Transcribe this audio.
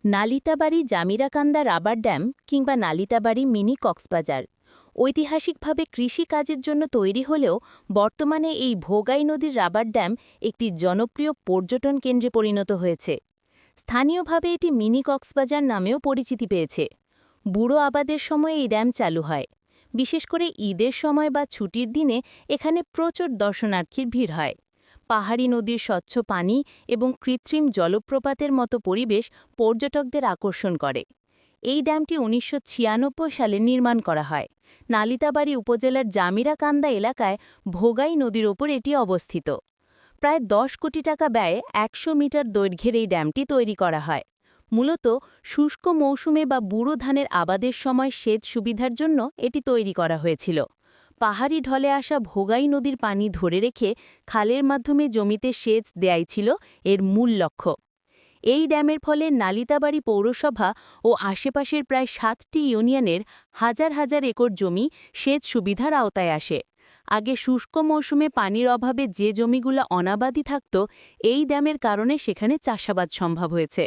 Nalitabari জামিরাকান্দা rubber dam কিংবা Nalitabari mini Cox's Bazar ঐতিহাসিকভাবে কৃষি কাজের জন্য তৈরি হলেও বর্তমানে এই ভোগাই নদীর রাবার ড্যাম একটি জনপ্রিয় পর্যটন কেন্দ্রে পরিণত হয়েছে। স্থানীয়ভাবে এটি মিনি কক্সবাজার নামেও পরিচিতি পেয়েছে। বুড়ো আবাদের সময় এই ড্যাম চালু হয়। বিশেষ করে ঈদের সময় বা ছুটির দিনে এখানে প্রচুর দর্শনার্থীর ভিড় হয়। পাহাড়ি নদীর স্বচ্ছ পানি এবং কৃত্রিম জলপ্রপাতের মতো পরিবেশ পর্যটকদের আকর্ষণ করে। এই ড্যামটি ১৯৯৬ সালে নির্মাণ করা হয়। নালিতাবাড়ী উপজেলার জামিরাকান্দা এলাকায় ভোগাই নদীর ওপর এটি অবস্থিত। প্রায় ১০ কোটি টাকা ব্যয়ে ১০০ মিটার দৈর্ঘ্যের এই ড্যামটি তৈরি করা হয়। মূলত শুষ্ক মৌসুমে বা বুড়ো ধানের আবাদের সময় সেচ সুবিধার জন্য এটি তৈরি করা হয়েছিল। পাহাড়ি ঢলে আসা ভোগাই নদীর পানি ধরে রেখে খালের মাধ্যমে জমিতে সেচ দেয়াই ছিল এর মূল লক্ষ্য। এই ড্যামের ফলে নালিতাবাড়ী পৌরসভা ও আশেপাশের প্রায় ৭টি ইউনিয়নের হাজার হাজার একর জমি সেচ সুবিধার আওতায় আসে। আগে শুষ্ক মৌসুমে পানির অভাবে যে জমিগুলো অনাবাদি থাকত, এই ড্যামের কারণে সেখানে চাষাবাদ সম্ভব হয়েছে।